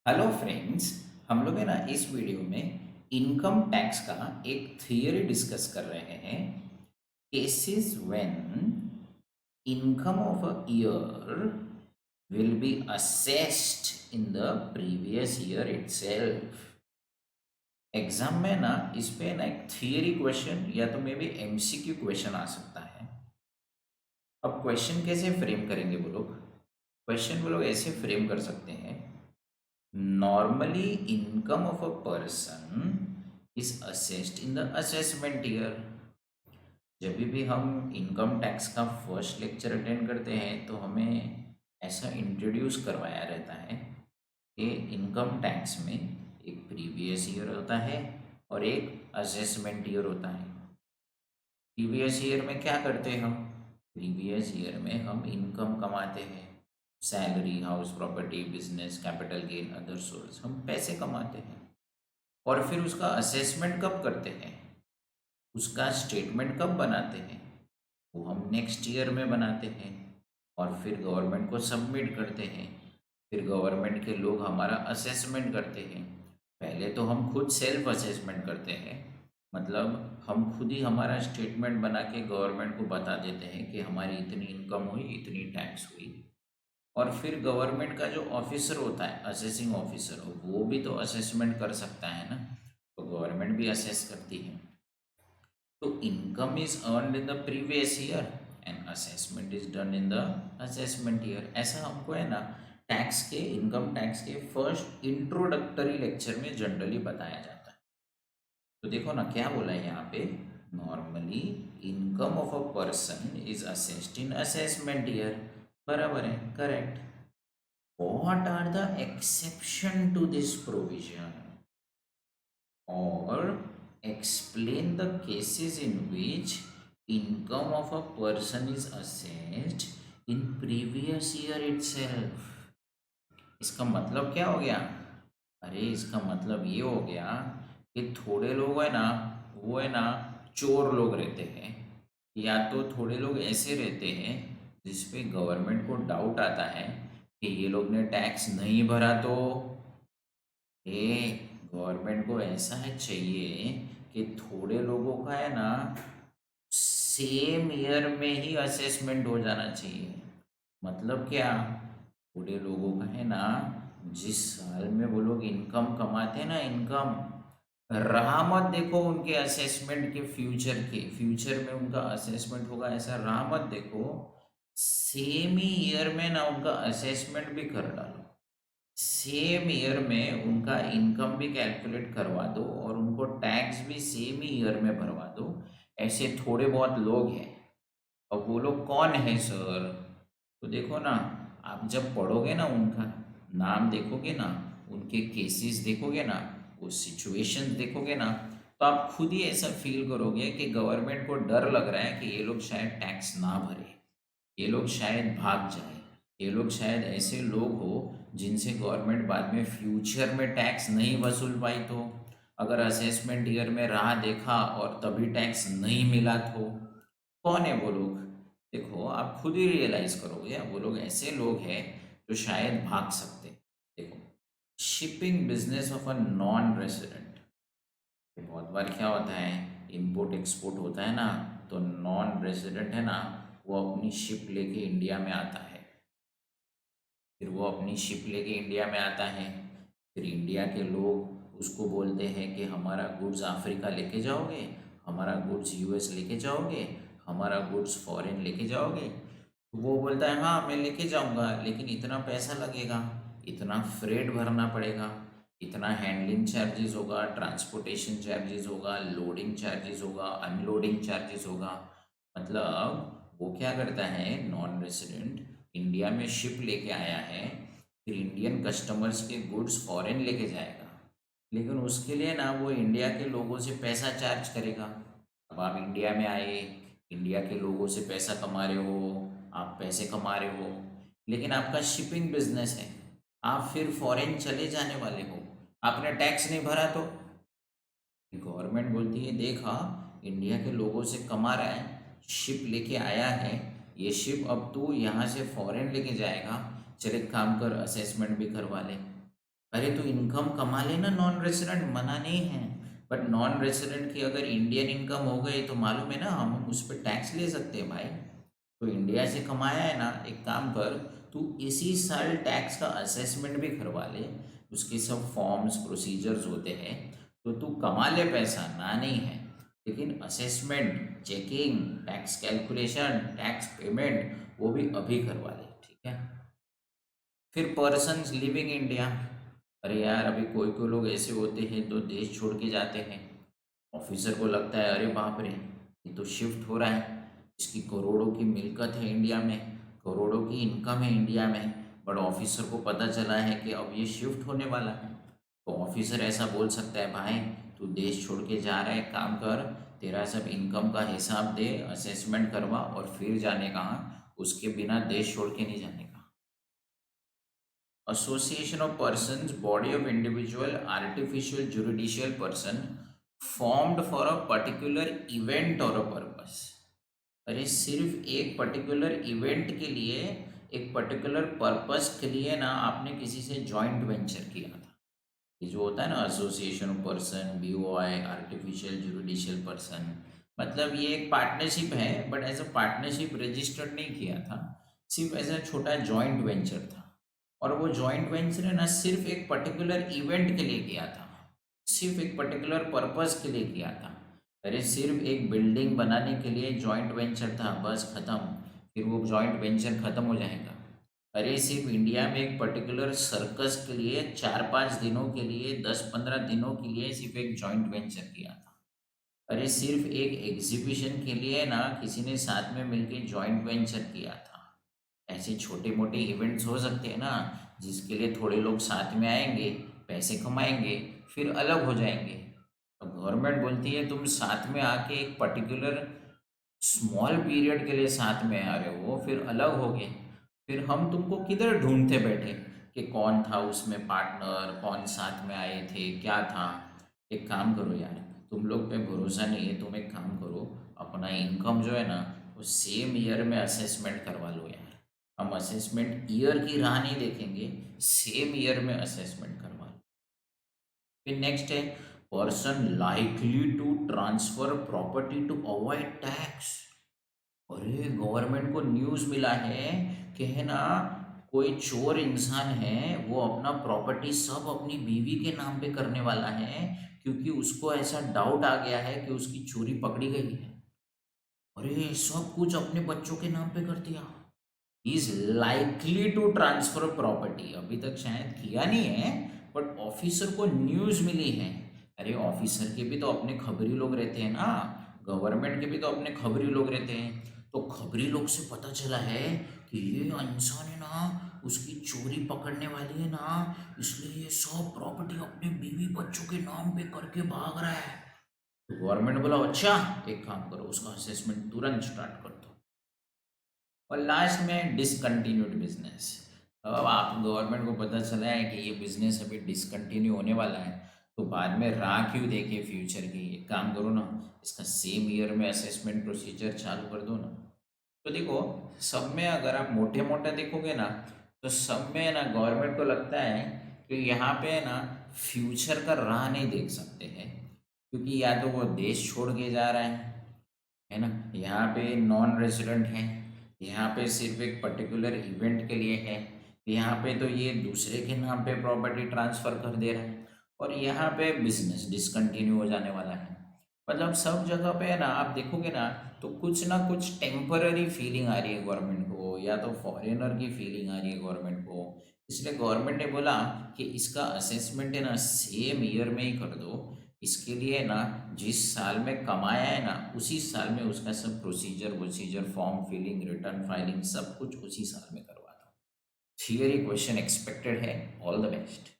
Hello friends. हम लोग है ना इस वीडियो में इनकम टैक्स का एक थियरी डिस्कस कर रहे हैं। Cases when income of a year will be assessed in the previous year itself. Exam में ना इस पे ना एक थियरी क्वेश्चन या तो मे बी एमसीक्यू क्वेश्चन आ सकता है। अब क्वेश्चन कैसे फ्रेम करेंगे वो लोग? क्वेश्चन वो लोग ऐसे फ्रेम कर सकते हैं। Normally, income of a person is assessed in the assessment year. जब भी हम इनकम टैक्स का फर्स्ट लेक्चर अटेंड करते हैं तो हमें ऐसा इंट्रोड्यूस करवाया रहता है कि इनकम टैक्स में एक प्रीवियस ईयर होता है और एक असेसमेंट ईयर होता है। प्रीवियस ईयर में क्या करते हैं हम? प्रीवियस ईयर में हम इनकम कमाते हैं, salary, house property, business, capital gain, other source, हम पैसे कमाते हैं। और फिर उसका असेसमेंट कब करते हैं, उसका स्टेटमेंट कब बनाते हैं? वो हम नेक्स्ट ईयर में बनाते हैं और फिर गवर्नमेंट को सबमिट करते हैं। फिर गवर्नमेंट के लोग हमारा असेसमेंट करते हैं। पहले तो हम खुद सेल्फ असेसमेंट करते हैं, मतलब हम खुद ही हमारा स्टेटमेंट बना के गवर्नमेंट को बता देते हैं कि हमारी इतनी इनकम हुई, इतनी टैक्स हुई। और फिर गवर्नमेंट का जो ऑफिसर होता है, असेसिंग ऑफिसर, वो भी तो असेसमेंट कर सकता है ना, तो गवर्नमेंट भी असेस करती है। तो income is earned in the previous year and assessment is done in the assessment year. ऐसा हमको है ना टैक्स के, इनकम टैक्स के फर्स्ट इंट्रोडक्टरी लेक्चर में जनरली बताया जाता है। तो देखो ना क्या बोला है यहाँ पे, normally income of a person is assessed in assessment year. बराबर है, correct. What are the exception to this provision? Or explain the cases in which income of a person is assessed in previous year itself. इसका मतलब क्या हो गया? अरे इसका मतलब ये हो गया कि थोड़े लोग है ना, वो है ना चोर लोग रहते हैं, या तो थोड़े लोग ऐसे रहते हैं जिसपे गवर्नमेंट को डाउट आता है कि ये लोग ने टैक्स नहीं भरा। तो ये गवर्नमेंट को ऐसा है चाहिए कि थोड़े लोगों का है ना सेम ईयर में ही असेसमेंट हो जाना चाहिए। मतलब क्या? थोड़े लोगों का है ना, जिस साल में वो लोग इनकम कमाते हैं ना, इनकम राह मत देखो उनके असेसमेंट के, फ्यूचर में उनका असेसमेंट होगा ऐसा राह मत देखो। सेम ही ईयर में ना उनका असेसमेंट भी कर डालो, सेम ईयर में उनका इनकम भी कैलकुलेट करवा दो और उनको टैक्स भी सेम ही ईयर में भरवा दो। ऐसे थोड़े बहुत लोग हैं। अब वो लोग कौन है सर? तो देखो ना, आप जब पढ़ोगे ना, उनका नाम देखोगे ना, उनके केसेस देखोगे ना, वो सिचुएशन देखोगे ना, तो आप खुद ही ऐसा फील करोगे कि गवर्नमेंट को डर लग रहा है कि ये लोग शायद टैक्स ना भरे, ये लोग शायद भाग जाए, ये लोग शायद ऐसे लोग हो जिनसे गवर्नमेंट बाद में फ्यूचर में टैक्स नहीं वसूल पाई। तो अगर असेसमेंट ईयर में राह देखा और तभी टैक्स नहीं मिला तो कौन है वो लोग? देखो आप खुद ही रियलाइज करोगे, वो लोग ऐसे लोग हैं जो शायद भाग सकते। देखो, shipping business of a non resident, बहुत बार क्या होता है, इंपोर्ट एक्सपोर्ट होता है ना, तो नॉन रेजिडेंट है ना, वो अपनी शिप लेके इंडिया में आता है। फिर वो अपनी शिप लेके इंडिया में आता है, फिर इंडिया के लोग उसको बोलते हैं कि हमारा गुड्स अफ्रीका लेके जाओगे, हमारा गुड्स यूएस लेके जाओगे, हमारा गुड्स फॉरेन लेके जाओगे। तो वो बोलता है हाँ मैं लेके जाऊंगा, लेकिन इतना पैसा लगेगा, इतना फ्रेट भरना पड़ेगा, इतना हैंडलिंग चार्जेस होगा, ट्रांसपोर्टेशन चार्जेस होगा, लोडिंग चार्जेस होगा, अनलोडिंग चार्जेस होगा। मतलब वो क्या करता है, नॉन रेसिडेंट इंडिया में शिप लेके आया है, फिर इंडियन कस्टमर्स के गुड्स फॉरेन लेके जाएगा, लेकिन उसके लिए ना वो इंडिया के लोगों से पैसा चार्ज करेगा। अब आप इंडिया में आए, इंडिया के लोगों से पैसा कमा रहे हो, आप पैसे कमा रहे हो, लेकिन आपका शिपिंग बिजनेस है, आप फिर फॉरेन चले जाने वाले हो, आपने टैक्स नहीं भरा तो गवर्नमेंट बोलती है देखा, इंडिया के लोगों से कमा रहा है, शिप लेके आया है, ये शिप अब तू यहाँ से फॉरेन लेके जाएगा, चल एक काम कर असेसमेंट भी करवा ले। अरे तो इनकम कमा लेना नॉन रेसिडेंट, मना नहीं है। बट नॉन रेसिडेंट की अगर इंडियन इनकम हो गई तो मालूम है ना, हम उस पर टैक्स ले सकते हैं भाई। तो इंडिया से कमाया है ना, एक काम कर, तू इसी साल टैक्स का असेसमेंट भी करवा ले। उसके सब फॉर्म्स प्रोसीजर्स होते हैं। तो तू कमा ले पैसा, ना नहीं है, लेकिन assessment, checking, tax calculation, tax payment वो भी अभी करवा ले, ठीक है। फिर पर्सन्स लिविंग इंडिया। अरे यार, अभी कोई कोई लोग ऐसे होते हैं तो देश छोड़ के जाते हैं। ऑफिसर को लगता है अरे बाप रे, ये तो शिफ्ट हो रहा है, इसकी करोड़ों की मिल्कत है इंडिया में, करोड़ों की इनकम है इंडिया में। बट ऑफिसर को पता चला है कि अब ये शिफ्ट होने वाला है। तो ऑफिसर ऐसा बोल सकता है, भाई तू देश छोड़ के जा रहा है, काम कर, तेरा सब इनकम का हिसाब दे, असेसमेंट करवा और फिर जाने का, उसके बिना देश छोड़ के नहीं जाने का। Association of persons, body of individual, artificial judicial person formed for a particular event or a purpose। अरे सिर्फ एक पर्टिकुलर इवेंट के लिए, एक पर्टिकुलर पर्पस के लिए ना आपने किसी से जॉइंट वेंचर किया था। ये जो होता है ना association of person, BOI, artificial judicial person, मतलब ये एक पार्टनरशिप है, but as a partnership registered नहीं किया था, सिर्फ एज अ छोटा जॉइंट वेंचर था। और वो जॉइंट वेंचर है ना, सिर्फ एक पर्टिकुलर इवेंट के लिए किया था, सिर्फ एक पर्टिकुलर पर्पस के लिए किया था। अरे सिर्फ एक बिल्डिंग बनाने के लिए जॉइंट वेंचर था, बस खत्म, फिर वो जॉइंट वेंचर खत्म हो जाएगा। अरे सिर्फ इंडिया में एक पर्टिकुलर सर्कस के लिए 4-5 दिनों के लिए, 10-15 दिनों के लिए सिर्फ एक जॉइंट वेंचर किया था। अरे सिर्फ एक एग्जीबिशन के लिए ना किसी ने साथ में मिलकर जॉइंट वेंचर किया था। ऐसे छोटे मोटे इवेंट्स हो सकते हैं ना, जिसके लिए थोड़े लोग साथ में आएंगे, पैसे कमाएंगे, फिर अलग हो जाएंगे। तो गवर्नमेंट बोलती है तुम साथ में आके एक पर्टिकुलर स्मॉल पीरियड के लिए साथ में आ रहे हो, फिर अलग हो गए, फिर हम तुमको किधर ढूंढते बैठे कि कौन था उसमें पार्टनर, कौन साथ में आए थे, क्या था। एक काम करो यार, तुम लोग पे भरोसा नहीं है, तुम एक काम करो, अपना इनकम जो है ना वो सेम ईयर में असेसमेंट करवा लो यार। हम असेसमेंट ईयर की राह नहीं देखेंगे, सेम ईयर में असेसमेंट करवा लो। फिर नेक्स्ट है person likely to transfer property to avoid tax. अरे गवर्नमेंट को न्यूज़ मिला है कि है ना, कोई चोर इंसान है, वो अपना प्रॉपर्टी सब अपनी बीवी के नाम पे करने वाला है, क्योंकि उसको ऐसा डाउट आ गया है कि उसकी चोरी पकड़ी गई है। अरे सब कुछ अपने बच्चों के नाम पे कर दिया। Is likely to transfer property, अभी तक शायद किया नहीं है, बट ऑफिसर को न्यूज़ मिली है। अरे ऑफिसर के भी तो अपने खबरी लोग रहते हैं ना, गवर्नमेंट के भी तो अपने खबरी लोग रहते हैं। तो खबरी लोग से पता चला है कि ये इंसान है ना, उसकी चोरी पकड़ने वाली है ना, इसलिए ये सब प्रॉपर्टी अपने बीवी बच्चों के नाम पे करके भाग रहा है। तो गवर्नमेंट बोला अच्छा, एक काम करो, उसका असेसमेंट तुरंत स्टार्ट कर दो। और लास्ट में डिसकंटिन्यूड बिजनेस। अब आप गवर्नमेंट को पता चला है कि ये बिजनेस अभी डिसकंटिन्यू होने वाला है, तो बाद में राह क्यों देखे फ्यूचर की, एक काम करो ना, इसका सेम ईयर में असेसमेंट प्रोसीजर चालू कर दो ना। तो देखो, सब में अगर आप मोटे मोटे देखोगे ना, तो सब में ना गवर्नमेंट को लगता है कि यहाँ पे ना फ्यूचर का राह नहीं देख सकते हैं, क्योंकि या तो वो देश छोड़ के जा रहा है ना, यहाँ पे नॉन रेजिडेंट है, यहाँ पे सिर्फ एक पर्टिकुलर इवेंट के लिए है, यहाँ पे तो ये दूसरे के नाम पे प्रॉपर्टी ट्रांसफ़र कर दे रहा है, और यहाँ पे बिजनेस डिसकंटिन्यू हो जाने वाला है। मतलब सब जगह पे है ना, आप देखोगे ना, तो कुछ ना कुछ टेम्पररी फीलिंग आ रही है गवर्नमेंट को, या तो फॉरेनर की फीलिंग आ रही है गवर्नमेंट को। इसलिए गवर्नमेंट ने बोला कि इसका असेसमेंट है ना सेम ईयर में ही कर दो। इसके लिए ना जिस साल में कमाया है ना, उसी साल में उसका सब प्रोसीजर वोसीजर, फॉर्म फिलिंग, रिटर्न फाइलिंग, सब कुछ उसी साल में करवा दो। थियरी क्वेश्चन एक्सपेक्टेड है। All the best.